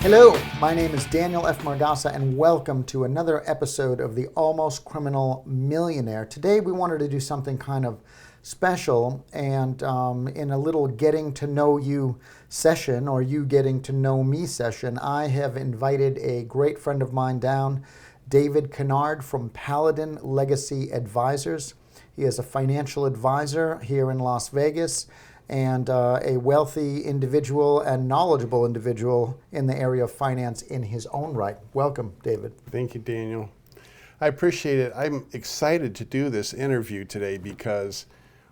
Hello, my name is Daniel F. Margasa, and welcome to another episode of the Almost Criminal Millionaire. Today we wanted to do something kind of special, and in a little getting to know you session, or you getting to know me session, I have invited a great friend of mine down, David Conard from Paladin Legacy Advisors. He is a financial advisor here in Las Vegas, and a wealthy individual and knowledgeable individual in the area of finance in his own right. Welcome, David. Thank you, Daniel. I appreciate it. I'm excited to do this interview today because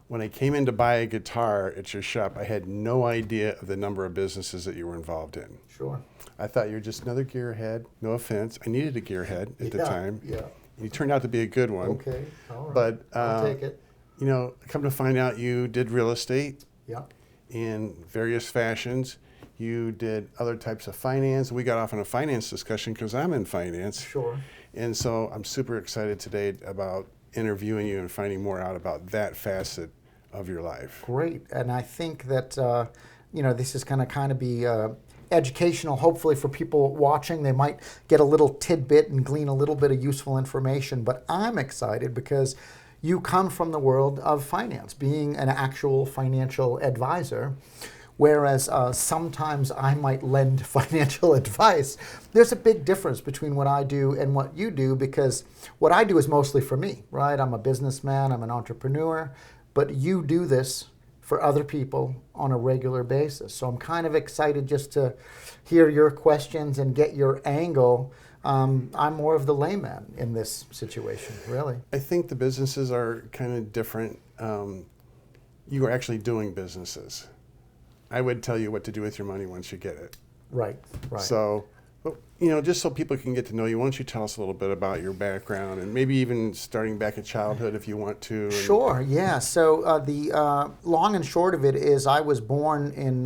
when I came in to buy a guitar at your shop, I had no idea of the number of businesses that you were involved in. Sure. I thought you were just another gearhead. No offense. I needed a gearhead at the time. Yeah. You turned out to be a good one. Okay. All right. But I'll take it. You know, come to find out, you did real estate. Yeah. In various fashions. You did other types of finance. We got off on a finance discussion because I'm in finance. Sure. And so I'm super excited today about interviewing you and finding more out about that facet of your life. Great. And I think that, this is going to kind of be educational, hopefully, for people watching. They might get a little tidbit and glean a little bit of useful information. But I'm excited because you come from the world of finance, being an actual financial advisor, whereas sometimes I might lend financial advice. There's a big difference between what I do and what you do, because what I do is mostly for me, right? I'm a businessman, I'm an entrepreneur, but you do this for other people on a regular basis. So I'm kind of excited just to hear your questions and get your angle. I'm more of the layman in this situation, really. I think the businesses are kind of different. You are actually doing businesses. I would tell you what to do with your money once you get it. Right. So, just so people can get to know you, why don't you tell us a little bit about your background and maybe even starting back at childhood if you want to. Sure, yeah. So the long and short of it is I was born in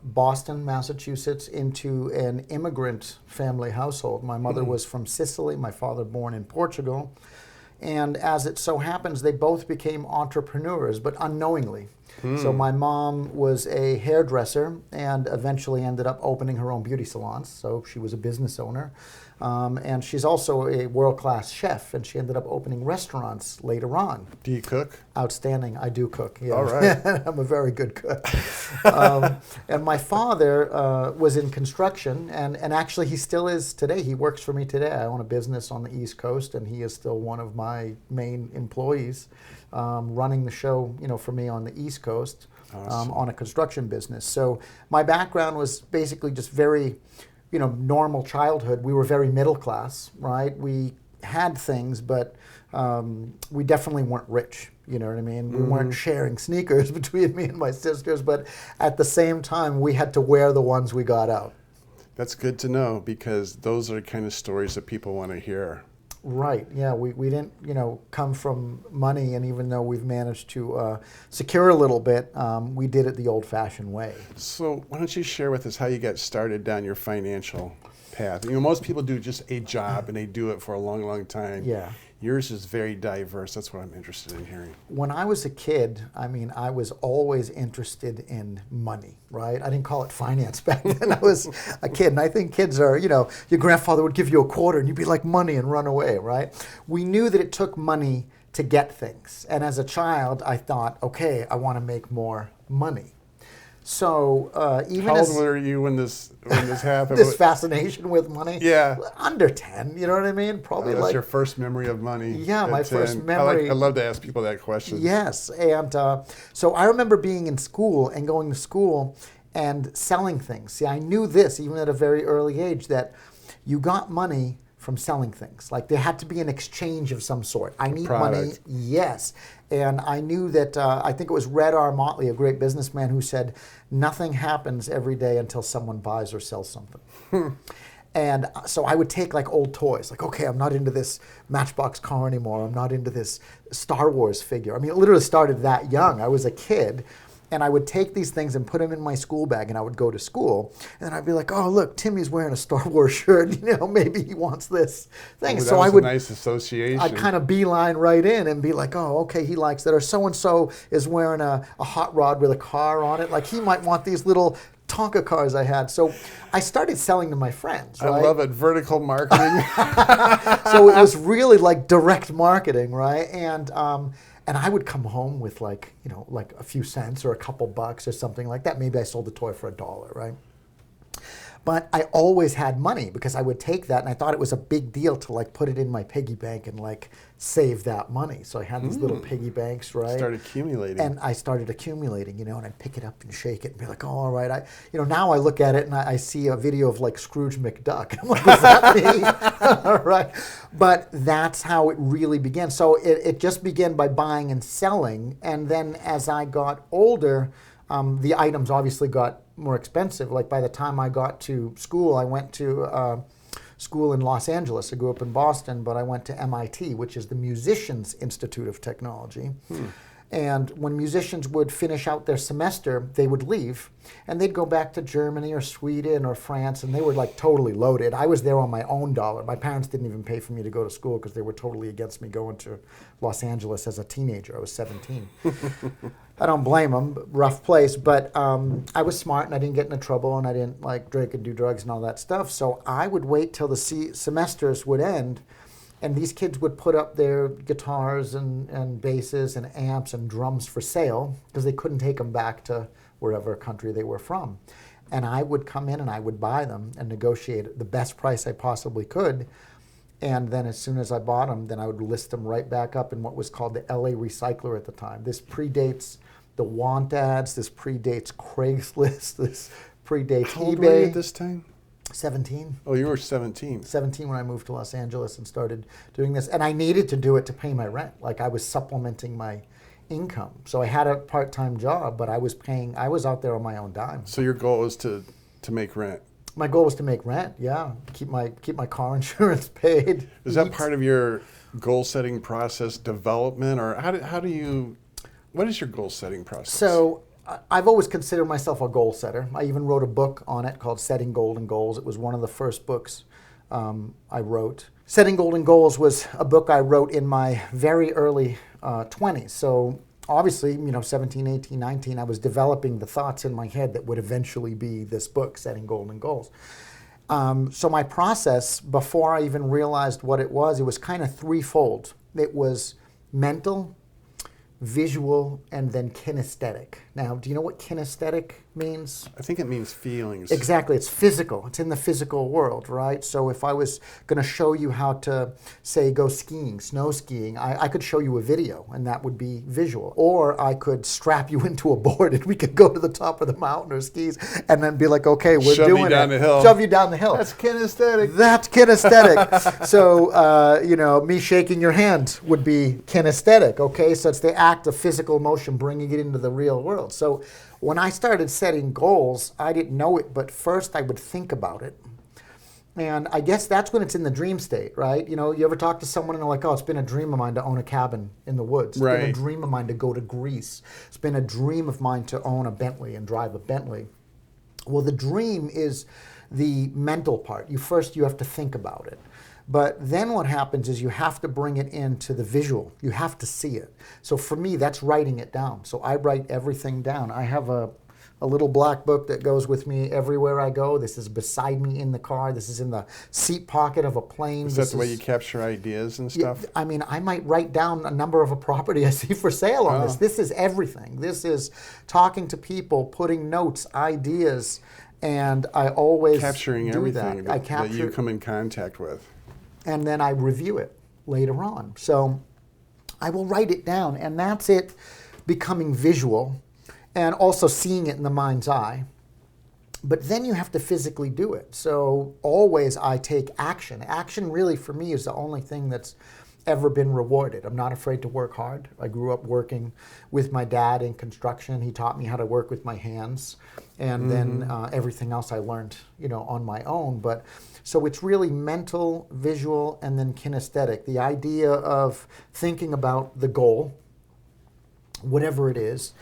Boston, Massachusetts, into an immigrant family household. My mother was from Sicily, my father born in Portugal. And as it so happens, they both became entrepreneurs, but unknowingly. So my mom was a hairdresser and eventually ended up opening her own beauty salons. So she was a business owner. And she's also a world-class chef, and she ended up opening restaurants later on. Do you cook? Outstanding. I do cook. Yeah. All right. I'm a very good cook. And my father was in construction, and actually he still is today. He works for me today. I own a business on the East Coast, and he is still one of my main employees, running the show, for me on the East Coast. Awesome. On a construction business. So my background was basically just very, normal childhood. We were very middle class, right? We had things, but we definitely weren't rich. You know what I mean? We weren't sharing sneakers between me and my sisters, but at the same time, we had to wear the ones we got out. That's good to know, because those are the kind of stories that people want to hear. Right. Yeah. We didn't, come from money, and even though we've managed to secure a little bit, we did it the old-fashioned way. So why don't you share with us how you got started down your financial path? Most people do just a job, and they do it for a long, long time. Yeah. Yours is very diverse. That's what I'm interested in hearing. When I was a kid, I was always interested in money, right? I didn't call it finance back then. I was a kid, and I think kids are, your grandfather would give you a quarter, and you'd be like, money, and run away, right? We knew that it took money to get things. And as a child, I thought, okay, I want to make more money. So even how old were you when this happened? This fascination with money? Yeah. Under 10, you know what I mean? Probably that's your first memory of money. Yeah, my 10. First memory. I love to ask people that question. Yes, and so I remember being in school and going to school and selling things. See, I knew this even at a very early age, that you got money from selling things. Like there had to be an exchange of some sort. I need money, yes. And I knew that, I think it was Red R. Motley, a great businessman, who said, nothing happens every day until someone buys or sells something. And so I would take like old toys, like, okay, I'm not into this Matchbox car anymore. I'm not into this Star Wars figure. It literally started that young. I was a kid. And I would take these things and put them in my school bag, and I would go to school. And I'd be like, oh, look, Timmy's wearing a Star Wars shirt. Maybe he wants this thing. Oh, so I would, a nice association. I'd kind of beeline right in and be like, oh, okay, he likes that. Or so-and-so is wearing a hot rod with a car on it. Like he might want these little Tonka cars I had. So I started selling to my friends. I Right? love it. Vertical marketing. So it was really like direct marketing, right? And I would come home with like, you know, like a few cents or a couple bucks or something like that. Maybe I sold the toy for $1, right? But I always had money because I would take that and I thought it was a big deal to like put it in my piggy bank and like save that money. So I had these little piggy banks, right? Start accumulating. And I started accumulating, you know, and I'd pick it up and shake it and be like, oh, all right. Now I look at it and I see a video of like Scrooge McDuck. I'm like, was that me? All right. But that's how it really began. So it just began by buying and selling. And then as I got older, the items obviously got more expensive. Like by the time I got to school, I went to school in Los Angeles. I grew up in Boston, but I went to MIT, which is the Musicians Institute of Technology. And when musicians would finish out their semester, they would leave and they'd go back to Germany or Sweden or France, and they were like totally loaded. I was there on my own dollar. My parents didn't even pay for me to go to school because they were totally against me going to Los Angeles as a teenager. I was 17. I don't blame them, rough place, but I was smart and I didn't get into trouble and I didn't like drink and do drugs and all that stuff. So I would wait till the semesters would end, and these kids would put up their guitars and basses and amps and drums for sale because they couldn't take them back to wherever country they were from. And I would come in and I would buy them and negotiate the best price I possibly could. And then as soon as I bought them, then I would list them right back up in what was called the LA Recycler at the time. This predates the want ads, this predates Craigslist, this predates How old eBay. were you at this time? 17. Oh, you were 17. 17 when I moved to Los Angeles and started doing this. And I needed to do it to pay my rent. Like I was supplementing my income. So I had a part-time job, but I was out there on my own dime. So your goal was to make rent. My goal was to make rent, yeah. Keep my car insurance paid. Is that part of your goal-setting process development, or what is your goal-setting process? So I've always considered myself a goal setter. I even wrote a book on it called Setting Golden Goals. It was one of the first books I wrote. Setting Golden Goals was a book I wrote in my very early 20s. So obviously, 17, 18, 19, I was developing the thoughts in my head that would eventually be this book, Setting Golden Goals. So my process, before I even realized what it was kind of threefold. It was mental, visual, and then kinesthetic. Now, do you know what kinesthetic means? I think it means feelings. Exactly. It's physical. It's in the physical world, right? So if I was going to show you how to, say, go skiing, snow skiing, I could show you a video, and that would be visual. Or I could strap you into a board, and we could go to the top of the mountain or skis, and then be like, okay, we're Shove doing you down it. the hill. Shove you down the hill. That's kinesthetic. That's kinesthetic. So, me shaking your hand would be kinesthetic, okay? So it's the act of physical motion, bringing it into the real world. So when I started setting goals, I didn't know it, but first I would think about it. And I guess that's when it's in the dream state, right? You ever talk to someone and they're like, oh, it's been a dream of mine to own a cabin in the woods. It's been a dream of mine to go to Greece. It's been a dream of mine to own a Bentley and drive a Bentley. Well, the dream is the mental part. You have to think about it. But then what happens is you have to bring it into the visual. You have to see it. So for me, that's writing it down. So I write everything down. I have a little black book that goes with me everywhere I go. This is beside me in the car. This is in the seat pocket of a plane. Is that the way you capture ideas and stuff? I mean, I might write down a number of a property I see for sale on this. This is everything. This is talking to people, putting notes, ideas, and I always capturing do everything that you come in contact with. And then I review it later on. So I will write it down, and that's it becoming visual and also seeing it in the mind's eye. But then you have to physically do it. So always I take action. Action really for me is the only thing that's ever been rewarded. I'm not afraid to work hard. I grew up working with my dad in construction. He taught me how to work with my hands. And then everything else I learned, on my own. But so it's really mental, visual, and then kinesthetic. The idea of thinking about the goal, whatever it is,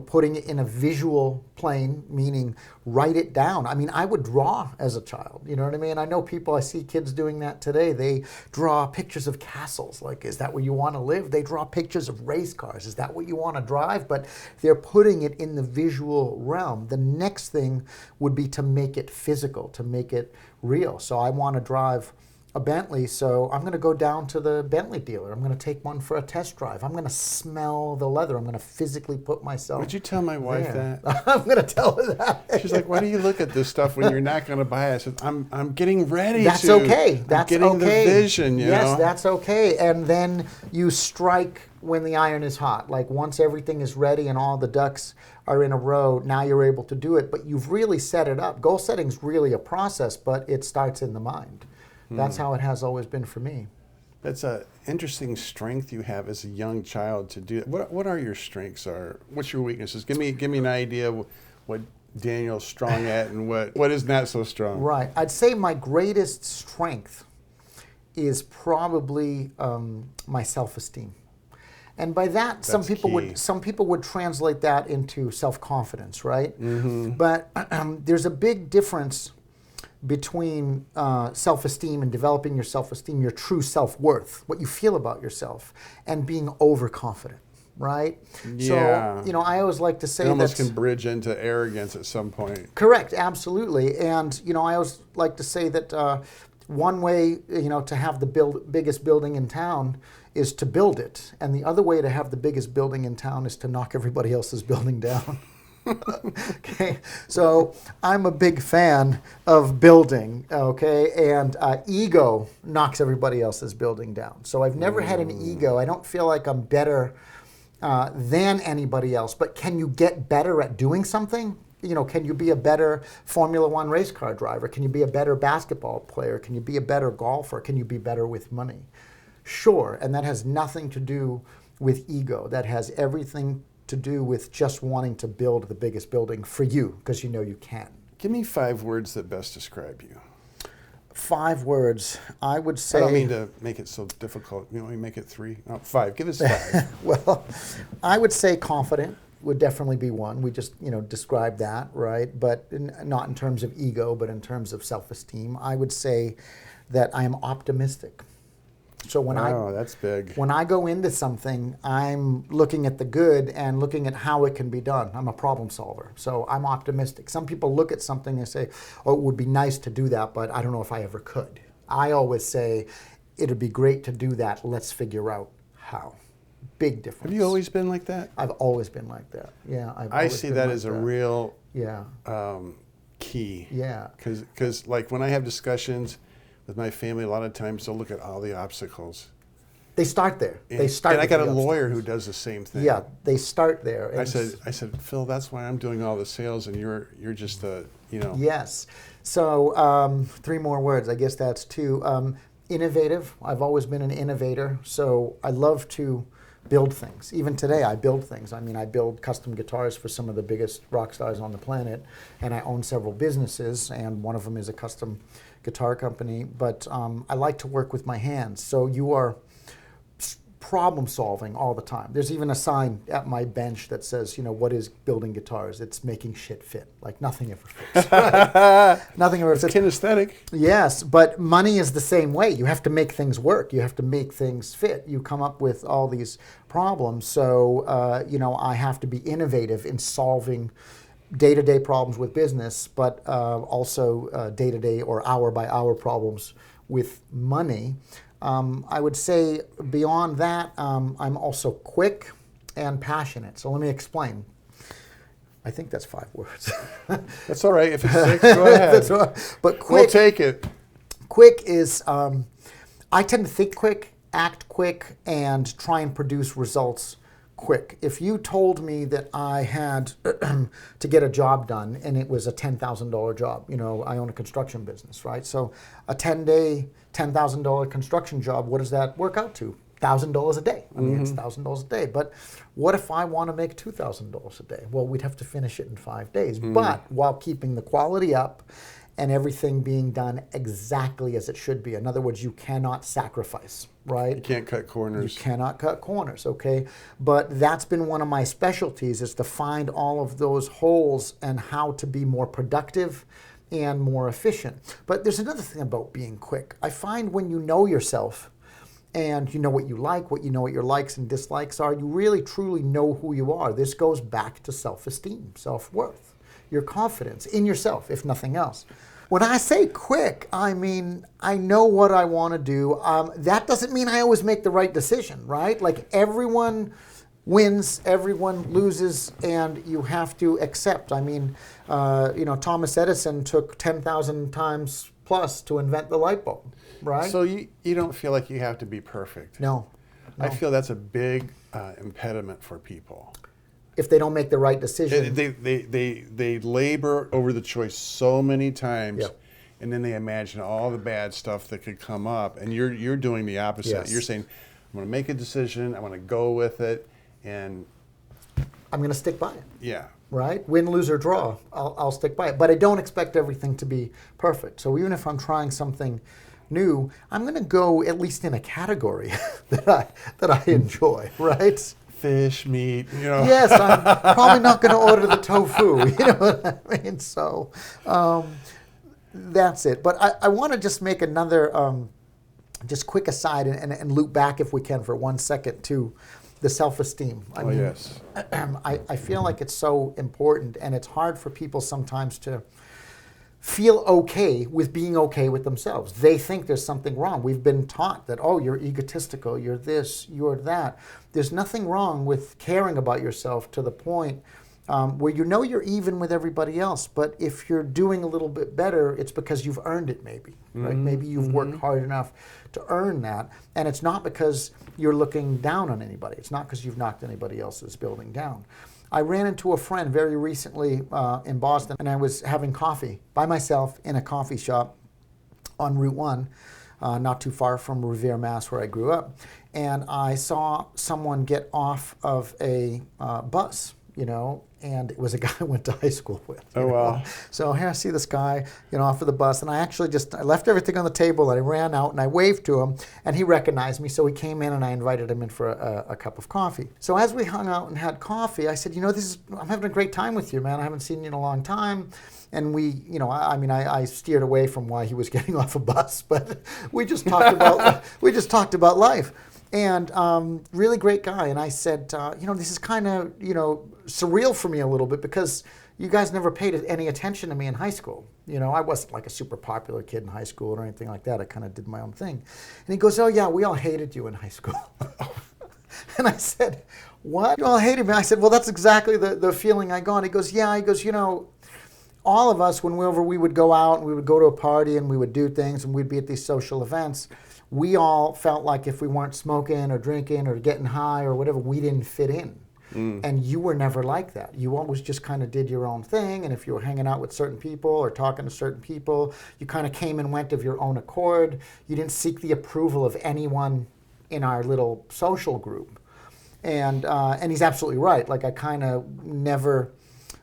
putting it in a visual plane, meaning write it down. I mean, I would draw as a child, you know what I mean? I know I see kids doing that today. They draw pictures of castles, like, is that where you want to live? They draw pictures of race cars, is that what you want to drive? But they're putting it in the visual realm. The next thing would be to make it physical, to make it real. So I want to drive a Bentley, so I'm going to go down to the Bentley dealer. I'm going to take one for a test drive. I'm going to smell the leather. I'm going to physically put myself. Would you tell my wife there. that? I'm going to tell her that. She's like, why do you look at this stuff when you're not going to buy it? I said, I'm getting ready That's to. okay. That's I'm getting okay. the vision, you know? Yes, that's okay. And then you strike when the iron is hot. Like once everything is ready and all the ducks are in a row, now you're able to do it. But you've really set it up. Goal setting is really a process, but it starts in the mind. That's how it has always been for me. That's an interesting strength you have as a young child to do. What are your strengths? What's your weaknesses? Give me an idea of what Daniel's strong at and what is not so strong. Right. I'd say my greatest strength is probably my self-esteem. And by that, some people would translate that into self-confidence, right? Mm-hmm. But there's a big difference between self-esteem and developing your self-esteem, your true self-worth, what you feel about yourself, and being overconfident, right? Yeah. So, I always like to say it almost can bridge into arrogance at some point. Correct, absolutely. And, I always like to say that one way, to have the biggest building in town is to build it. And the other way to have the biggest building in town is to knock everybody else's building down. Okay, so I'm a big fan of building, okay, and ego knocks everybody else's building down. So I've never had an ego. I don't feel like I'm better than anybody else, but can you get better at doing something? Can you be a better Formula One race car driver? Can you be a better basketball player? Can you be a better golfer? Can you be better with money? Sure, and that has nothing to do with ego. That has everything to do with just wanting to build the biggest building for you, because you can. Give me 5 words that best describe you. 5 words, I would say. I don't mean to make it so difficult. You make it 3? No, 5. Give us 5. Well, I would say confident would definitely be one. We just, described that, right? But not in terms of ego, but in terms of self-esteem. I would say that I am optimistic. So that's big. When I go into something, I'm looking at the good and looking at how it can be done. I'm a problem solver, so I'm optimistic. Some people look at something and say, oh, it would be nice to do that, but I don't know if I ever could. I always say, it'd be great to do that. Let's figure out how. Big difference. Have you always been like that? I've always been like that. Yeah, I see that as a real key. Yeah. Because like when I have discussions with my family, a lot of times they'll look at all the obstacles. They start there. And I got a lawyer who does the same thing. Yeah, they start there. I said, Phil, that's why I'm doing all the sales, and you're just Yes. So 3 more words. I guess that's 2. Innovative. I've always been an innovator, so I love to build things. Even today, I build things. I mean, I build custom guitars for some of the biggest rock stars on the planet, and I own several businesses, and one of them is a custom guitar company. But I like to work with my hands. So you are problem solving all the time. There's even a sign at my bench that says, what is building guitars? It's making shit fit. Like nothing ever fits. Right? Nothing ever fits. It's kinesthetic. Yes, but money is the same way. You have to make things work. You have to make things fit. You come up with all these problems. So, I have to be innovative in solving day-to-day problems with business, but also day-to-day or hour-by-hour problems with money. I would say beyond that, I'm also quick and passionate. So let me explain. I think that's 5 words. That's all right. If it's 6, go ahead. That's all right. But quick, we'll take it. Quick is, I tend to think quick, act quick, and try and produce results quick. If you told me that I had to get a job done and it was a $10,000 job, I own a construction business, right? So a 10-day, $10,000 construction job, what does that work out to? $1,000 a day. I mean, it's $1,000 a day. But what if I want to make $2,000 a day? Well, we'd have to finish it in 5 days, but while keeping the quality up and everything being done exactly as it should be. In other words, you cannot sacrifice, right? You can't cut corners. You cannot cut corners, okay? But that's been one of my specialties, is to find all of those holes and how to be more productive and more efficient. But there's another thing about being quick. I find when you know yourself and you know what you like, what you know what your likes and dislikes are, you really truly know who you are. This goes back to self-esteem, self-worth, your confidence in yourself, if nothing else. When I say quick, I mean I know what I want to do. That doesn't mean I always make the right decision, right? Like, everyone wins, everyone loses, and you have to accept. I mean, Thomas Edison took 10,000 times plus to invent the light bulb, right? So you don't feel like you have to be perfect? No. I feel that's a big impediment for people. If they don't make the right decision. They labor over the choice so many times, Yep. and then they imagine all the bad stuff that could come up. And you're doing the opposite. Yes. You're saying, I'm going to make a decision, I'm going to go with it, and I'm going to stick by it. yeah. Right? Win, lose, or draw, I'll stick by it. But I don't expect everything to be perfect. So even if I'm trying something new, I'm going to go at least in a category that I enjoy, right? Fish, meat, Yes, I'm probably not going to order the tofu. You know what I mean? So that's it. But I want to just make another just quick aside and loop back, if we can, for 1 second to the self-esteem. I mean, yes. I feel like it's so important, and it's hard for people sometimes to feel okay with being okay with themselves. They think there's something wrong. We've been taught that, oh, you're egotistical, you're this, you're that. There's nothing wrong with caring about yourself to the point where you know you're even with everybody else, but if you're doing a little bit better, it's because you've earned it, maybe. Right? Maybe you've worked hard enough to earn that, and it's not because you're looking down on anybody. It's not because you've knocked anybody else's building down. I ran into a friend very recently in Boston, and I was having coffee by myself in a coffee shop on Route 1, not too far from Revere, Mass, where I grew up. And I saw someone get off of a bus, and it was a guy I went to high school with. Oh, wow. So here I see this guy, off of the bus, and I actually I left everything on the table, and I ran out, and I waved to him, and he recognized me, so he came in, and I invited him in for a cup of coffee. So as we hung out and had coffee, I said, I'm having a great time with you, man. I haven't seen you in a long time. And we, I steered away from why he was getting off a bus, but we just talked about life. And really great guy. And I said, this is kind of, surreal for me a little bit, because you guys never paid any attention to me in high school. I wasn't like a super popular kid in high school or anything like that. I kind of did my own thing. And he goes, oh yeah, we all hated you in high school. And I said, what? You all hated me? I said, well, that's exactly the feeling I got. He goes, yeah. He goes, all of us, whenever we would go out and we would go to a party and we would do things and we'd be at these social events, we all felt like if we weren't smoking or drinking or getting high or whatever, we didn't fit in. And you were never like that. You always just kind of did your own thing, and if you were hanging out with certain people or talking to certain people, you kind of came and went of your own accord. You didn't seek the approval of anyone in our little social group. And he's absolutely right. Like, I kind of never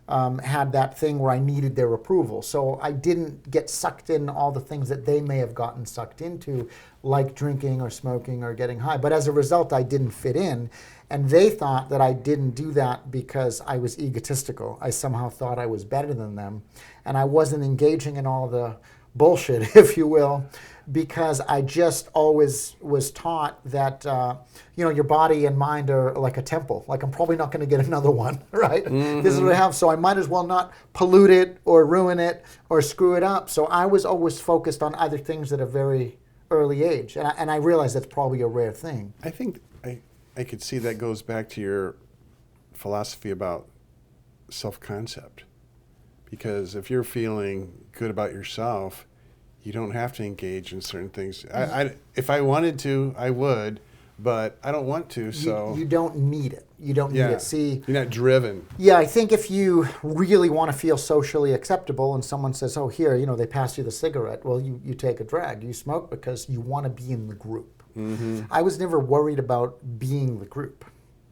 had that thing where I needed their approval. So I didn't get sucked in all the things that they may have gotten sucked into, like drinking or smoking or getting high. But as a result, I didn't fit in. And they thought that I didn't do that because I was egotistical. I somehow thought I was better than them. And I wasn't engaging in all the bullshit, if you will, because I just always was taught that, your body and mind are like a temple. Like, I'm probably not going to get another one, right? This is what I have, so I might as well not pollute it or ruin it or screw it up. So I was always focused on other things at a very early age. And I realize that's probably a rare thing. I think I could see that goes back to your philosophy about self-concept. Because if you're feeling good about yourself, you don't have to engage in certain things. If I wanted to, I would, but I don't want to, so... You don't need it. You don't need it. See, you're not driven. Yeah, I think if you really want to feel socially acceptable and someone says, oh, here, they pass you the cigarette, well, you take a drag. You smoke because you want to be in the group. I was never worried about being the group.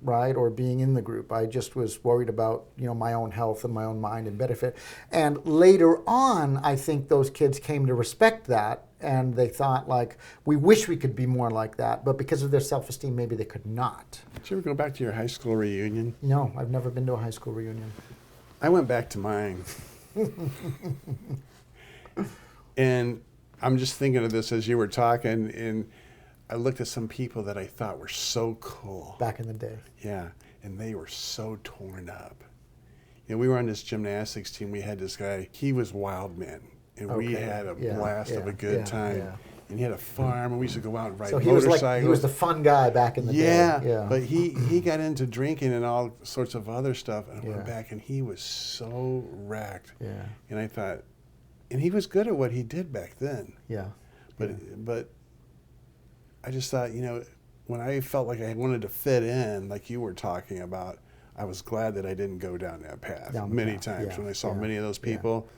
right, or being in the group. I just was worried about, my own health and my own mind and benefit. And later on, I think those kids came to respect that, and they thought, like, we wish we could be more like that, but because of their self-esteem, maybe they could not. Did you ever go back to your high school reunion? No, I've never been to a high school reunion. I went back to mine. And I'm just thinking of this as you were talking, and I looked at some people that I thought were so cool. Back in the day. Yeah, and they were so torn up. We were on this gymnastics team. We had this guy. He was wild man, and we had a blast of a good time. Yeah. And he had a farm, and we used to go out and ride motorcycles. So he was the fun guy back in the day. Yeah, but he got into drinking and all sorts of other stuff, and I went back, and he was so wrecked. Yeah. And I thought, and he was good at what he did back then. Yeah. But I just thought, when I felt like I wanted to fit in, like you were talking about, I was glad that I didn't go down that path many times when I saw many of those people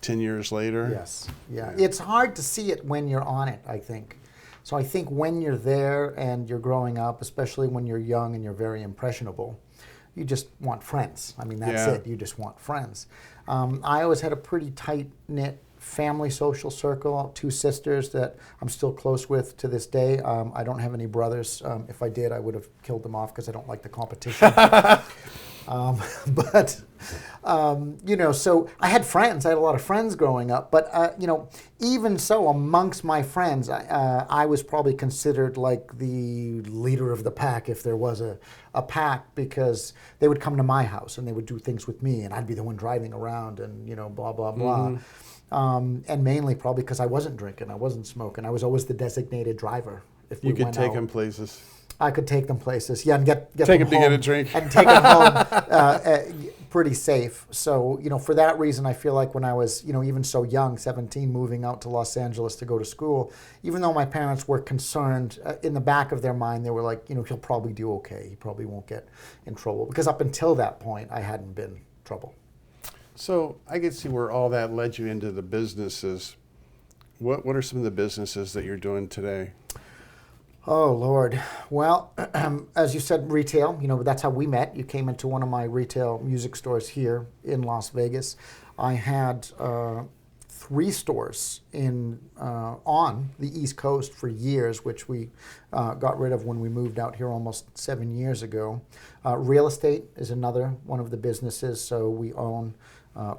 10 years later. Yes. Yeah. It's hard to see it when you're on it, I think. So I think when you're there and you're growing up, especially when you're young and you're very impressionable, you just want friends. I mean, that's it. You just want friends. I always had a pretty tight-knit family social circle, 2 sisters that I'm still close with to this day. I don't have any brothers. If I did, I would have killed them off because I don't like the competition. So I had friends. I had a lot of friends growing up. But, even so, amongst my friends, I was probably considered like the leader of the pack if there was a pack, because they would come to my house and they would do things with me, and I'd be the one driving around and, blah, blah, blah. And mainly probably because I wasn't drinking, I wasn't smoking. I was always the designated driver. If you could take them places. I could take them places, and get take them home to get a drink, and take them home pretty safe. So for that reason, I feel like when I was even so young, 17, moving out to Los Angeles to go to school, even though my parents were concerned, in the back of their mind they were like, he'll probably do okay. He probably won't get in trouble, because up until that point I hadn't been in trouble. So I could see where all that led you into the businesses. What are some of the businesses that you're doing today? Oh, Lord. Well, as you said, retail, that's how we met. You came into one of my retail music stores here in Las Vegas. I had 3 stores on the East Coast for years, which we got rid of when we moved out here almost 7 years ago. Real estate is another one of the businesses. So we own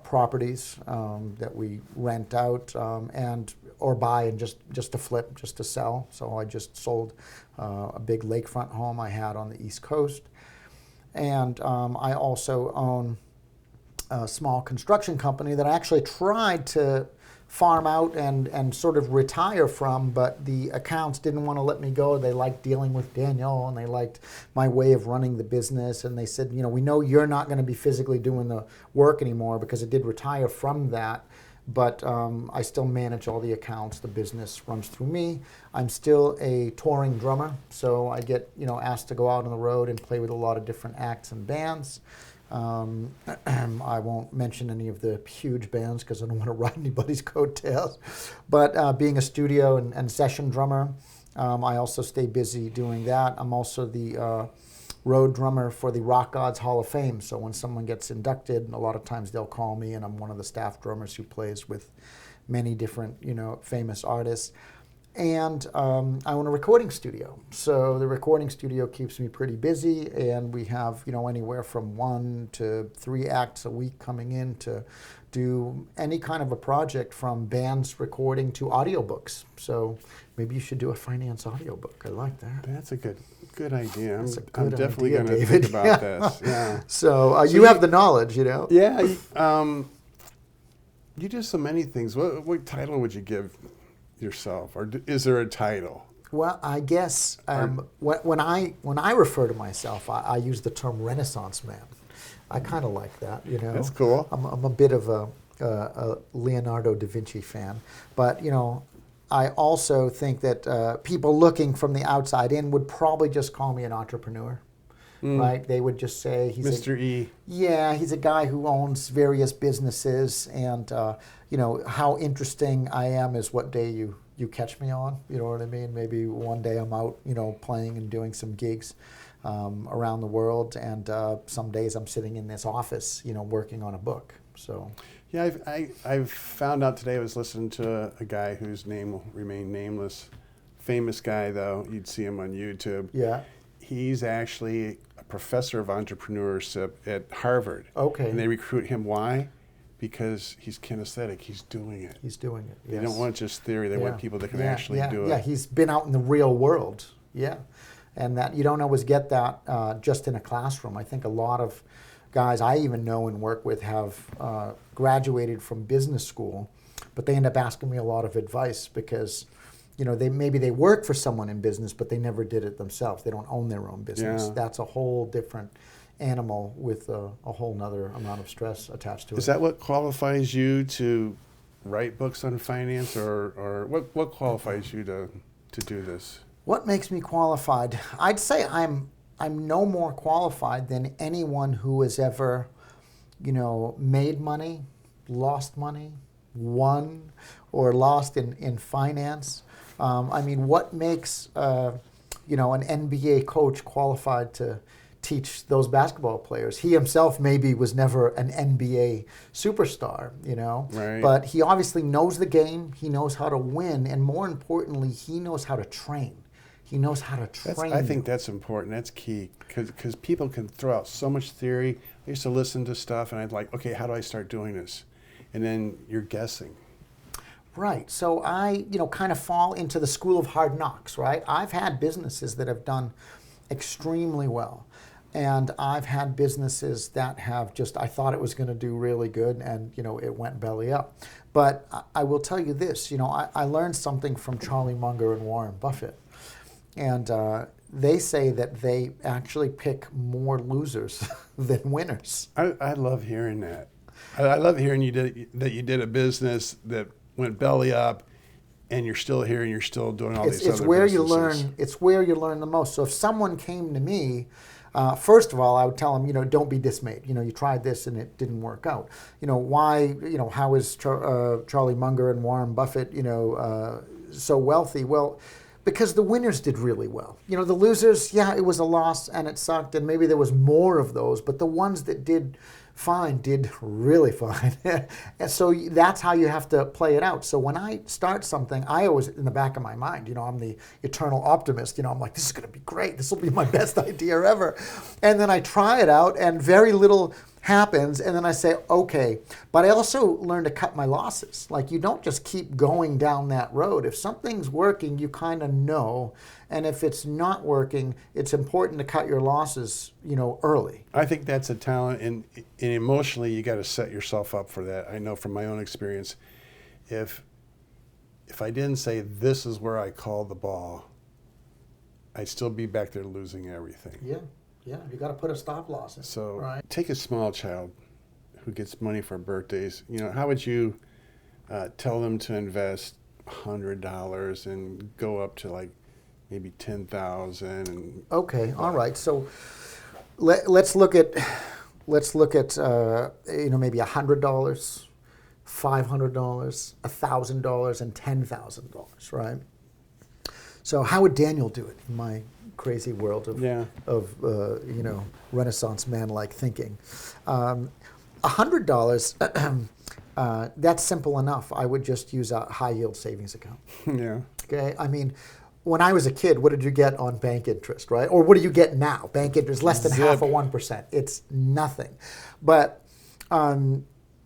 properties that we rent out or buy and just to flip, just to sell. So I just sold a big lakefront home I had on the East Coast. And I also own a small construction company that I actually tried to farm out and sort of retire from, but the accounts didn't want to let me go. They liked dealing with Daniel, and they liked my way of running the business, and they said, we know you're not going to be physically doing the work anymore, because I did retire from that, but I still manage all the accounts. The business runs through me. I'm still a touring drummer, so I get asked to go out on the road and play with a lot of different acts and bands. I won't mention any of the huge bands because I don't want to ride anybody's coattails. But being a studio and session drummer, I also stay busy doing that. I'm also the road drummer for the Rock Gods Hall of Fame. So when someone gets inducted, a lot of times they'll call me, and I'm one of the staff drummers who plays with many different, famous artists. And I own a recording studio. So the recording studio keeps me pretty busy, and we have, anywhere from 1 to 3 acts a week coming in to do any kind of a project, from bands recording to audiobooks. So maybe you should do a finance audiobook. I like that. That's a good idea. I'm definitely going to think about this. Yeah. So you have the knowledge, Yeah. You do so many things. What title would you give yourself, or is there a title? Well, I guess when I refer to myself, I use the term Renaissance man. I kind of like that, That's cool. I'm a bit of a Leonardo da Vinci fan, but I also think that people looking from the outside in would probably just call me an entrepreneur. Right? They would just say he's Mr. E. Yeah, he's a guy who owns various businesses, and how interesting I am is what day you catch me on. You know what I mean? Maybe one day I'm out, playing and doing some gigs. around the world, and some days I'm sitting in this office, working on a book. So, yeah, I've found out today. I was listening to a guy whose name will remain nameless, famous guy though. You'd see him on YouTube. yeah, He's actually a professor of entrepreneurship at Harvard. okay, And they recruit him. Why? Because he's kinesthetic. He's doing it. he's doing it. They Yes. don't want just theory. They want people that can actually do it. Yeah, he's been out in the real world. Yeah, and that you don't always get that just in a classroom. I think a lot of guys I even know and work with have graduated from business school, but they end up asking me a lot of advice because, they work for someone in business, but they never did it themselves. They don't own their own business. Yeah. That's a whole different animal with a whole nother amount of stress attached to it. Is that what qualifies you to write books on finance, or what qualifies you to do this? What makes me qualified? I'd say I'm no more qualified than anyone who has ever, made money, lost money, won, or lost in finance. What makes an NBA coach qualified to teach those basketball players? He himself maybe was never an NBA superstar, Right. but he obviously knows the game. He knows how to win, and more importantly, he knows how to train. He knows how to train. I think that's important. That's key because people can throw out so much theory. I used to listen to stuff and I'd like, okay, how do I start doing this? And then you're guessing. Right. So I, kind of fall into the school of hard knocks, right? I've had businesses that have done extremely well. And I've had businesses that have I thought it was going to do really good and, it went belly up. But I will tell you this, I learned something from Charlie Munger and Warren Buffett. And they say that they actually pick more losers than winners. I love hearing that. I love hearing you did a business that went belly up, and you're still here and you're still doing all these other businesses. It's where you learn the most. So if someone came to me, first of all, I would tell them, don't be dismayed. You tried this and it didn't work out. Why? How is Charlie Munger and Warren Buffett, so wealthy? Well, because the winners did really well. The losers, it was a loss and it sucked, and maybe there was more of those, but the ones that did fine did really fine. And so that's how you have to play it out. So when I start something, I always, in the back of my mind, I'm the eternal optimist. I'm like, this is going to be great. This will be my best idea ever. And then I try it out and very little happens, and then I say, okay. But I also learn to cut my losses. Like, you don't just keep going down that road. If something's working, you kind of know. And if it's not working, it's important to cut your losses, early. I think that's a talent, and emotionally, you got to set yourself up for that. I know from my own experience, if I didn't say this is where I called the ball, I'd still be back there losing everything. Yeah, you got to put a stop loss in. So right. Take a small child who gets money for birthdays. How would you tell them to invest $100 and go up to like maybe 10,000? Okay, all right. So let's look at maybe $100, $500, $1,000, and $10,000, right? So how would Daniel do it in my crazy world of Renaissance man-like thinking? $100, that's simple enough. I would just use a high-yield savings account. Yeah. Okay. When I was a kid, what did you get on bank interest, right? Or what do you get now? Bank interest less than half of 1%. It's nothing. But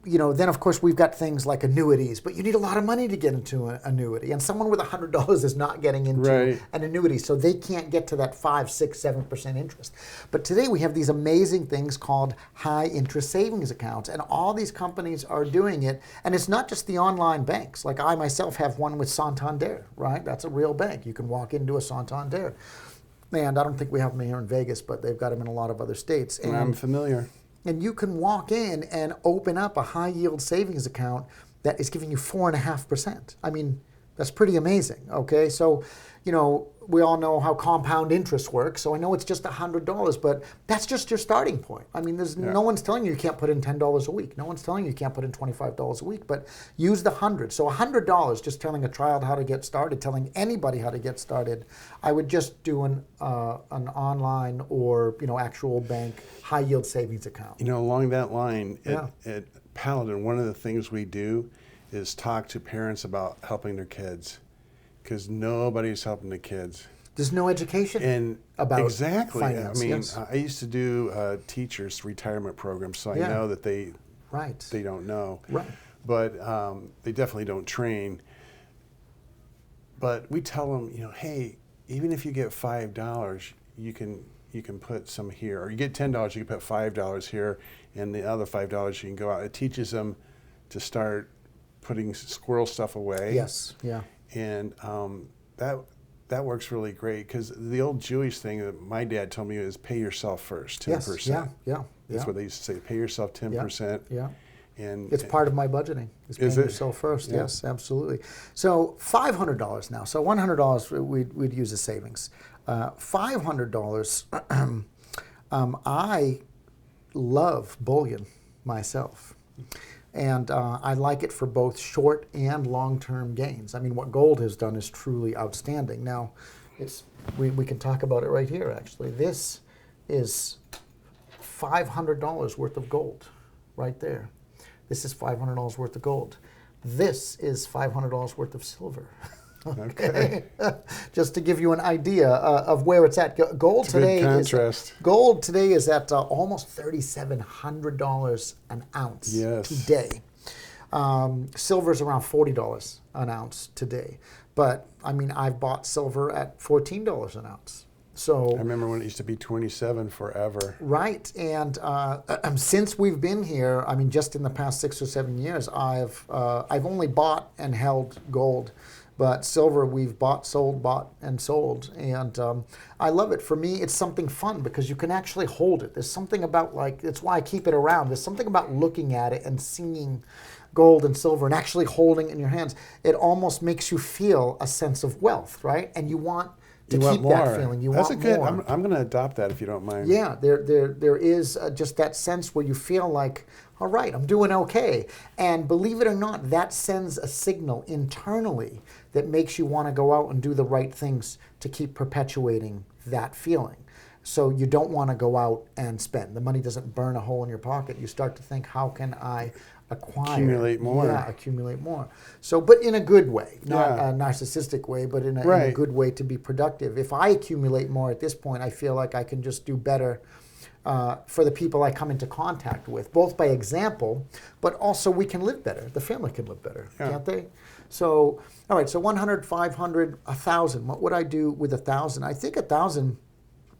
then of course we've got things like annuities, but you need a lot of money to get into an annuity. And someone with $100 is not getting into an annuity, so they can't get to that 5, 6, 7% interest. But today we have these amazing things called high interest savings accounts, and all these companies are doing it. And it's not just the online banks. Like I myself have one with Santander, right? That's a real bank. You can walk into a Santander. And I don't think we have them here in Vegas, but they've got them in a lot of other states. And I'm familiar. And you can walk in and open up a high yield savings account that is giving you 4.5%. That's pretty amazing. Okay, so we all know how compound interest works. So I know it's just $100, but that's just your starting point. I mean, there's no one's telling you can't put in $10 a week. No one's telling you can't put in $25 a week. But use the 100. So $100, just telling a child how to get started, telling anybody how to get started. I would just do an online or actual bank high yield savings account. Along that line, at Paladin, one of the things we do is talk to parents about helping their kids, because nobody's helping the kids. There's no education about exactly. finance. I mean, yes. I used to do teachers' retirement programs, so I know that they don't know. Right. But they definitely don't train. But we tell them, hey, even if you get $5, you can put some here, or you get $10, you can put $5 here, and the other $5 you can go out. It teaches them to start putting squirrel stuff away. Yes. Yeah. And that works really great, because the old Jewish thing that my dad told me is pay yourself first, 10%. Yes. Yeah. That's what they used to say, pay yourself 10%. Yeah. And it's part of my budgeting. Is paying yourself first. Yeah. Yes, absolutely. So $500 now. So $100 we'd use as savings. $500. I love bullion myself. And I like it for both short and long-term gains. I mean, what gold has done is truly outstanding. Now, we can talk about it right here, actually. This is $500 worth of gold right there. This is $500 worth of gold. This is $500 worth of silver. Okay. Just to give you an idea of where it's at. Gold today is at almost $3,700 an ounce today. Silver's around $40 an ounce today. But I mean, I've bought silver at $14 an ounce. So I remember when it used to be 27 forever. Right, and since we've been here, I mean, just in the past 6 or 7 years, I've only bought and held gold. But silver, we've bought and sold. And I love it. For me, it's something fun because you can actually hold it. There's something about, it's why I keep it around. There's something about looking at it and seeing gold and silver and actually holding it in your hands. It almost makes you feel a sense of wealth, right? And you want to keep that feeling. That's want more. I'm going to adopt that if you don't mind. Yeah, there is just that sense where you feel like, all right, I'm doing okay. And believe it or not, that sends a signal internally that makes you want to go out and do the right things to keep perpetuating that feeling. So you don't want to go out and spend. The money doesn't burn a hole in your pocket. You start to think, how can I accumulate more? Yeah, accumulate more. So, but in a good way, not a narcissistic way, but in a good way to be productive. If I accumulate more at this point, I feel like I can just do better for the people I come into contact with, both by example, but also we can live better. The family can live better, can't they? So, all right, so 100, 500, 1,000. What would I do with 1,000? I think 1,000,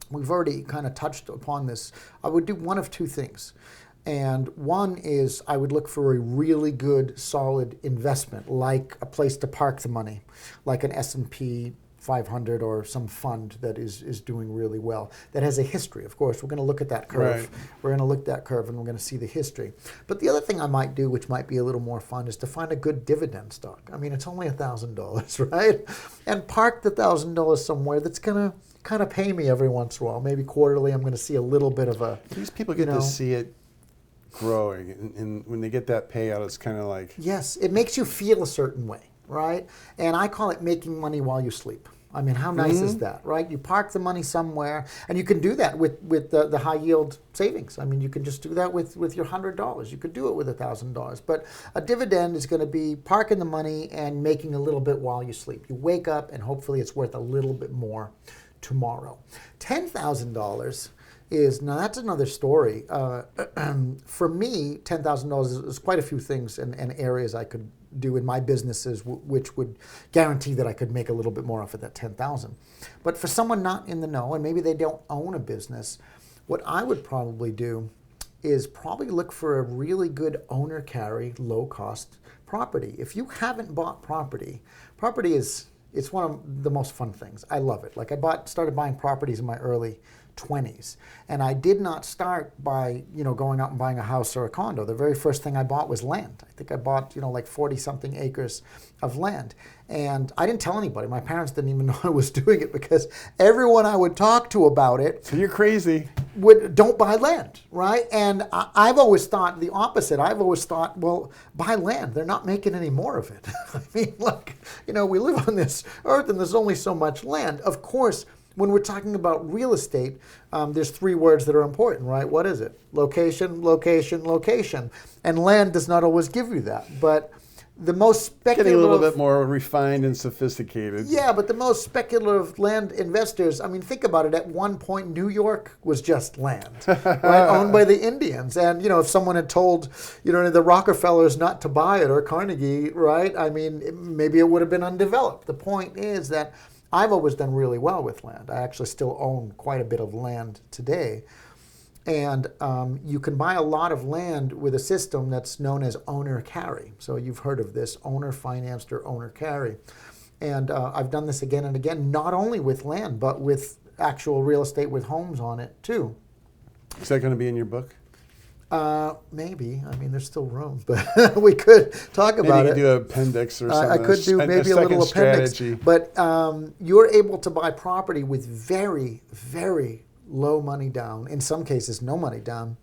we've already kind of touched upon this. I would do one of two things. And one is I would look for a really good, solid investment, like a place to park the money, like an S&P 500 or some fund that is doing really well, that has a history. Of course, we're going to look at that curve. Right. We're going to look at that curve and we're going to see the history. But the other thing I might do, which might be a little more fun, is to find a good dividend stock. I mean, it's only $1,000, right? And park the $1,000 somewhere that's going to kind of pay me every once in a while. Maybe quarterly, I'm going to see a little bit of a... These people get to see it growing, and when they get that payout, it's kind of like... Yes, it makes you feel a certain way, right? And I call it making money while you sleep. I mean, how nice is that, right? You park the money somewhere, and you can do that with the high yield savings. I mean, you can just do that with your $100. You could do it with $1,000. But a dividend is going to be parking the money and making a little bit while you sleep. You wake up, and hopefully it's worth a little bit more tomorrow. $10,000 is, now that's another story. For me, $10,000 is quite a few things and areas I could do in my businesses which would guarantee that I could make a little bit more off of that $10,000. But for someone not in the know, and maybe they don't own a business, what I would probably do is probably look for a really good owner carry, low cost property. If you haven't bought property is, it's one of the most fun things. I love it. Like started buying properties in my early 20s. And I did not start by, going out and buying a house or a condo. The very first thing I bought was land. I think I bought, like 40 something acres of land. And I didn't tell anybody. My parents didn't even know I was doing it because everyone I would talk to about it, So you're crazy. don't buy land, right? And I've always thought the opposite. I've always thought, well, buy land. They're not making any more of it. I mean, we live on this earth and there's only so much land. Of course, when we're talking about real estate, there's three words that are important, right? What is it? Location, location, location. And land does not always give you that. But the most speculative... Getting a little bit more refined and sophisticated. Yeah, but the most speculative land investors, I mean, think about it. At one point, New York was just land, right, owned by the Indians. And, if someone had told, the Rockefellers not to buy it or Carnegie, right, I mean, maybe it would have been undeveloped. The point is that I've always done really well with land. I actually still own quite a bit of land today. And you can buy a lot of land with a system that's known as owner carry. So you've heard of this, owner financed or owner carry. And I've done this again and again, not only with land, but with actual real estate with homes on it too. Is that going to be in your book? Maybe. I mean, there's still room, but we could talk about it. Maybe you do an appendix or something. I could do maybe a little appendix. Strategy. But you're able to buy property with very, very low money down, in some cases no money down,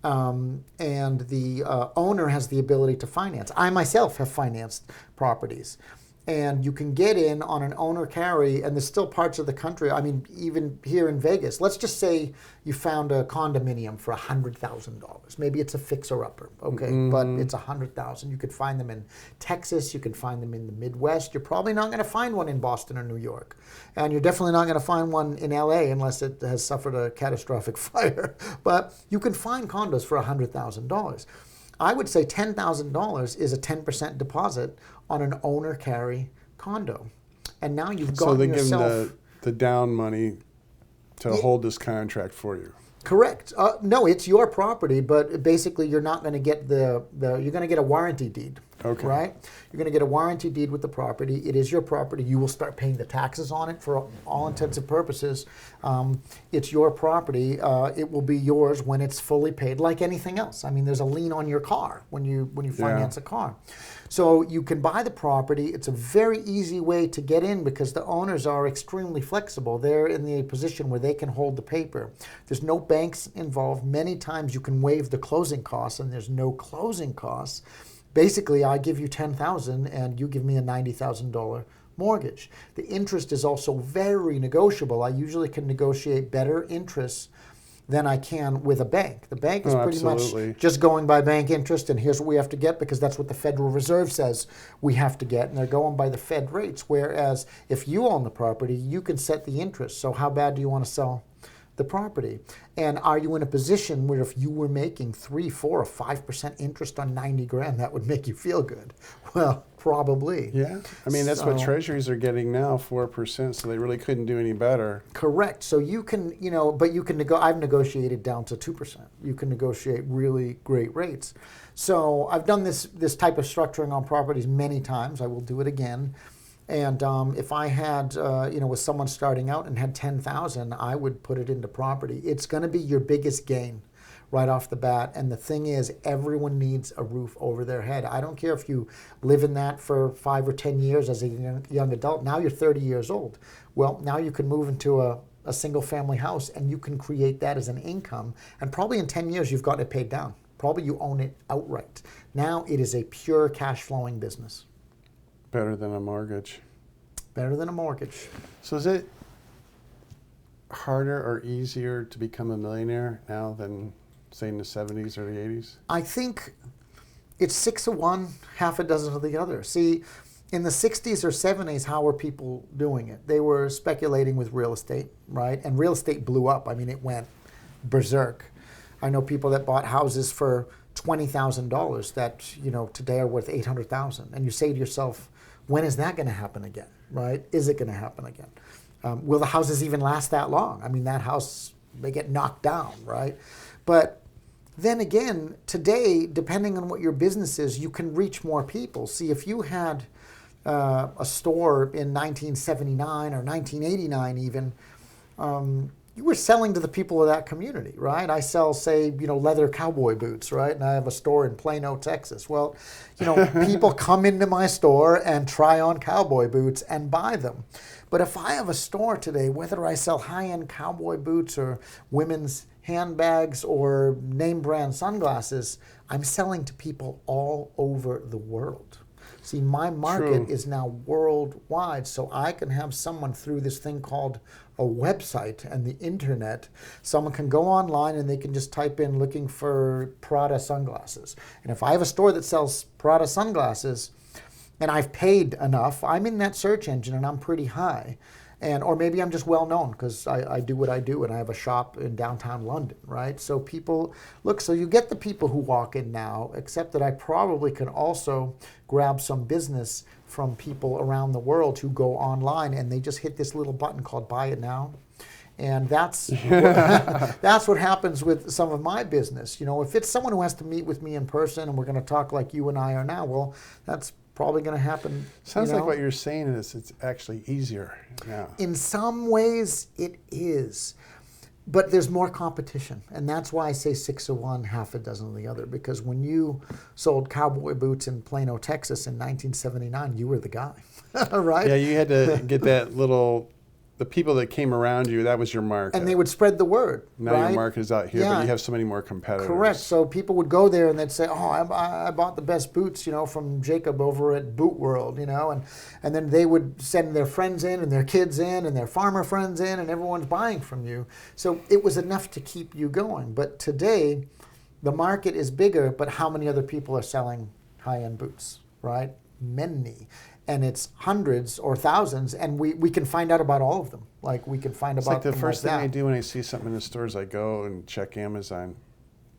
and the owner has the ability to finance. I myself have financed properties. And you can get in on an owner carry, and there's still parts of the country, I mean, even here in Vegas, let's just say you found a condominium for $100,000. Maybe it's a fixer-upper, okay, but it's $100,000. You could find them in Texas, you can find them in the Midwest. You're probably not going to find one in Boston or New York. And you're definitely not going to find one in LA unless it has suffered a catastrophic fire. But you can find condos for $100,000. I would say $10,000 is a 10% deposit on an owner carry condo. And now you've gotten So they yourself... give them the down money to hold this contract for you. Correct. No, it's your property, but basically you're not going to get you're going to get a warranty deed. Okay. Right? You're going to get a warranty deed with the property. It is your property. You will start paying the taxes on it for all intents and purposes. It's your property. It will be yours when it's fully paid, like anything else. I mean, there's a lien on your car when you finance a car. So you can buy the property. It's a very easy way to get in because the owners are extremely flexible. They're in the position where they can hold the paper. There's no banks involved. Many times you can waive the closing costs and there's no closing costs. Basically, I give you $10,000 and you give me a $90,000 mortgage. The interest is also very negotiable. I usually can negotiate better interests than I can with a bank. The bank is pretty much just going by bank interest, and here's what we have to get because that's what the Federal Reserve says we have to get, and they're going by the Fed rates. Whereas if you own the property, you can set the interest. So how bad do you want to sell the property? And are you in a position where if you were making 3, 4, or 5% interest on $90,000, that would make you feel good? Well, probably. Yeah. I mean, that's what treasuries are getting now, 4%, so they really couldn't do any better. Correct. So you can, but you can I've negotiated down to 2%. You can negotiate really great rates. So I've done this type of structuring on properties many times. I will do it again. And if I had, with someone starting out and had $10,000, I would put it into property. It's going to be your biggest gain right off the bat. And the thing is, everyone needs a roof over their head. I don't care if you live in that for 5 or 10 years as a young adult. Now you're 30 years old. Well, now you can move into a single family house and you can create that as an income. And probably in 10 years, you've got it paid down. Probably you own it outright. Now it is a pure cash flowing business. Better than a mortgage. Better than a mortgage. So is it harder or easier to become a millionaire now than, say, in the 70s or the 80s? I think it's 6 of one, half a dozen of the other. See, in the 60s or 70s, how were people doing it? They were speculating with real estate, right? And real estate blew up. I mean, it went berserk. I know people that bought houses for $20,000 that, today are worth $800,000. And you say to yourself, when is that going to happen again, right? Is it going to happen again? Will the houses even last that long? I mean, that house may get knocked down, right? But then again, today, depending on what your business is, you can reach more people. See, if you had a store in 1979 or 1989 even, you were selling to the people of that community, right? I sell, say, leather cowboy boots, right? And I have a store in Plano, Texas. Well, people come into my store and try on cowboy boots and buy them. But if I have a store today, whether I sell high-end cowboy boots or women's handbags or name brand sunglasses, I'm selling to people all over the world. See, my market is now worldwide, so I can have someone through this thing called a website and the internet. Someone can go online and they can just type in looking for Prada sunglasses. And if I have a store that sells Prada sunglasses and I've paid enough, I'm in that search engine and I'm pretty high. Or maybe I'm just well known because I do what I do and I have a shop in downtown London, right? So people, look, so you get the people who walk in now, except that I probably can also grab some business from people around the world who go online and they just hit this little button called Buy It Now. And that's that's what happens with some of my business. If it's someone who has to meet with me in person and we're going to talk like you and I are now, well, that's probably going to happen. Sounds like what you're saying is it's actually easier now. In some ways, it is. But there's more competition. And that's why I say 6 of one, half a dozen of the other. Because when you sold cowboy boots in Plano, Texas in 1979, you were the guy, right? Yeah, you had to get that little... The people that came around you, that was your market. And they would spread the word. Now right? your market is out here, yeah. but you have so many more competitors. Correct. So people would go there and they'd say, oh, I bought the best boots, from Jacob over at Boot World, and then they would send their friends in and their kids in and their farmer friends in and everyone's buying from you. So it was enough to keep you going. But today, the market is bigger, but how many other people are selling high-end boots, right? Many. And it's hundreds or thousands, and we can find out about all of them. Like we can find it's about like the first thing that. I do when I see something in the stores, I go and check Amazon,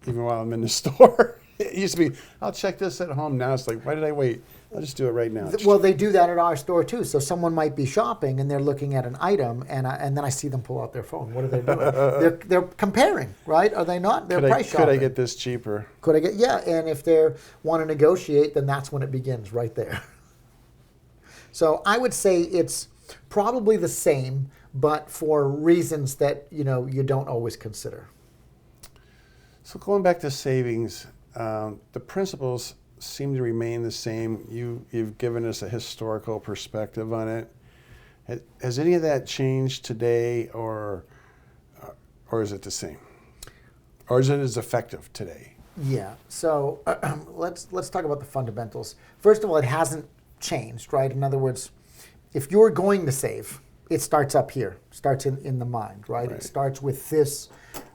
even while I'm in the store. It used to be, I'll check this at home. Now it's like, why did I wait? I'll just do it right now. Well, they do that at our store too. So someone might be shopping and they're looking at an item, and then I see them pull out their phone. What are they doing? they're comparing, right? Are they not? They're price shopping. Could I get this cheaper? Could I get? Yeah, and if they want to negotiate, then that's when it begins, right there. So I would say it's probably the same, but for reasons that you don't always consider. So going back to savings, the principles seem to remain the same. You've given us a historical perspective on it. Has any of that changed today, or is it the same, or is it as effective today? Yeah. So let's talk about the fundamentals. First of all, it hasn't changed, right? In other words, if you're going to save, it starts up here, starts in the mind, right? It starts with this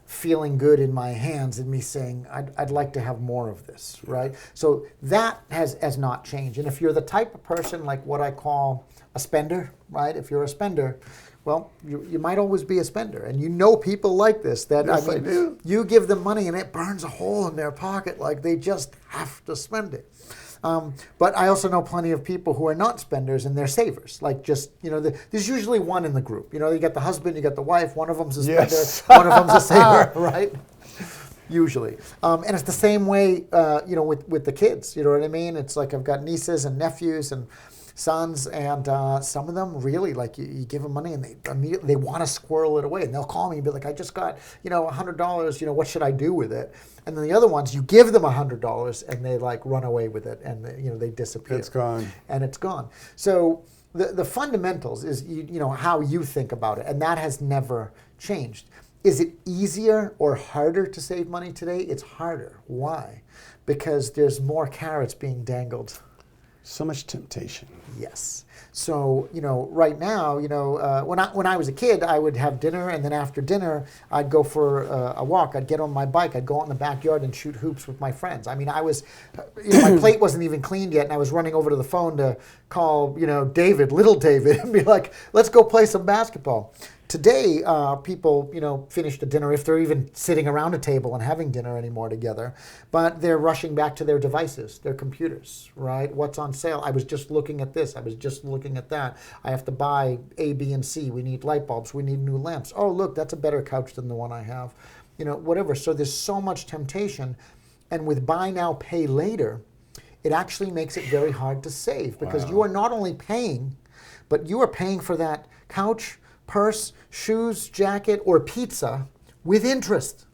feeling good in my hands and me saying, I'd like to have more of this, right? So that has not changed. And if you're the type of person like what I call a spender, right? If you're a spender, well, you might always be a spender. And people like this that yes, I do. You give them money and it burns a hole in their pocket, like they just have to spend it. But I also know plenty of people who are not spenders and they're savers. Like there's usually one in the group. You got the husband, you got the wife, one of them's a spender, yes. one of them's a saver, right? Usually. And it's the same way, with the kids. You know what I mean? It's like I've got nieces and nephews and sons, and some of them really, like you give them money and they want to squirrel it away, and they'll call me and be like, I just got $100, what should I do with it? And then the other ones, you give them $100 and they like run away with it, and they disappear. It's gone. And it's gone. So the fundamentals is how you think about it, and that has never changed. Is it easier or harder to save money today? It's harder. Why? Because there's more carrots being dangled. So much temptation. Yes. So, right now, when I was a kid, I would have dinner, and then after dinner, I'd go for a walk. I'd get on my bike. I'd go out in the backyard and shoot hoops with my friends. I mean, I was, my plate wasn't even cleaned yet, and I was running over to the phone to call, David, little David, and be like, let's go play some basketball. Today, people, finish the dinner, if they're even sitting around a table and having dinner anymore together, but they're rushing back to their devices, their computers, right? What's on sale? I was just looking at this. I was just looking at that. I have to buy A, B, and C. We need light bulbs. We need new lamps. Oh, look, that's a better couch than the one I have. Whatever. So there's so much temptation. And with buy now, pay later, it actually makes it very hard to save, because you are not only paying, but you are paying for that couch, purse, shoes, jacket, or pizza with interest.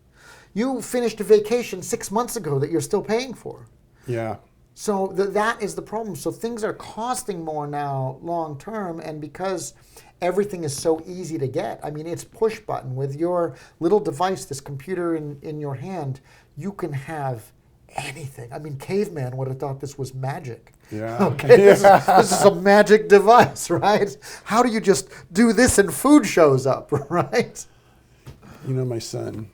You finished a vacation 6 months ago that you're still paying for. Yeah. So that is the problem. So things are costing more now long term, and because everything is so easy to get, I mean, it's push button. With your little device, this computer in your hand, you can have anything. I mean, caveman would have thought this was magic. Yeah. Okay, this is a magic device, right? How do you just do this and food shows up, right? You know, my son,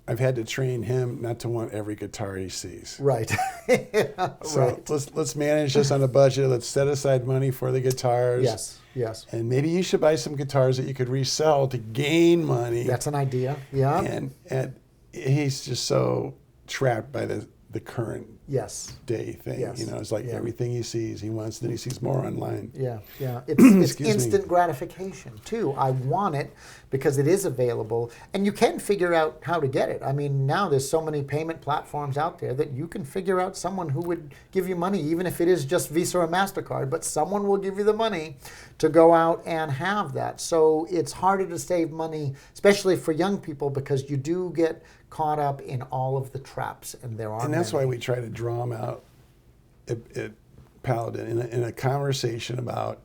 I've had to train him not to want every guitar he sees. Right. Yeah, So right. let's manage this on a budget. Let's set aside money for the guitars. Yes, yes. And maybe you should buy some guitars that you could resell to gain money. That's an idea. Yeah. And he's just so trapped by the current Yes. day thing. Yes. You know, it's like Yeah. everything he sees, he wants, then he sees more online. Yeah, yeah. It's Excuse me. instant gratification, too. I want it because it is available, and you can figure out how to get it. I mean, now there's so many payment platforms out there that you can figure out someone who would give you money, even if it is just Visa or MasterCard, but someone will give you the money to go out and have that. So it's harder to save money, especially for young people, because you do get caught up in all of the traps, and there are And that's many. why we try to draw them out at Paladin in a conversation about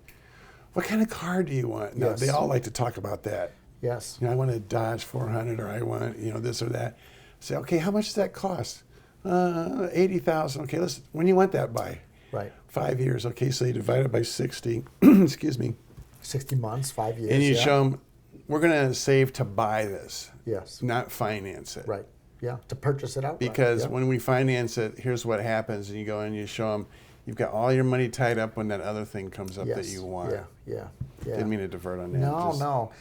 what kind of car do you want? Now, Yes. they all like to talk about that. Yes. You know, I want a Dodge 400, or I want, you know, this or that. Say, okay, how much does that cost? 80,000. Okay, when do you want that by? Right. 5 years. Okay, so you divide it by 60. Excuse me. 60 months, 5 years. And you yeah. show them, we're going to save to buy this, Yes. not finance it. Right. Yeah. To purchase it outright. Because yeah. when we finance it, here's what happens. And you go and you show them, you've got all your money tied up when that other thing comes up that Yes. you want. Yeah. Didn't mean to divert on that. No, Just- no.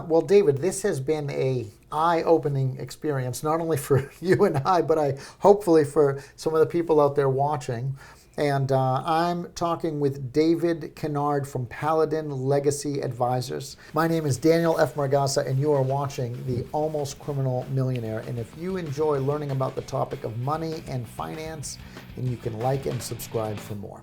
Well, David, this has been a eye-opening experience, not only for you and I, but hopefully for some of the people out there watching. And I'm talking with David Conard from Paladin Legacy Advisors. My name is Daniel F. Margasa, and you are watching the Almost Criminal Millionaire. And if you enjoy learning about the topic of money and finance, then you can like and subscribe for more.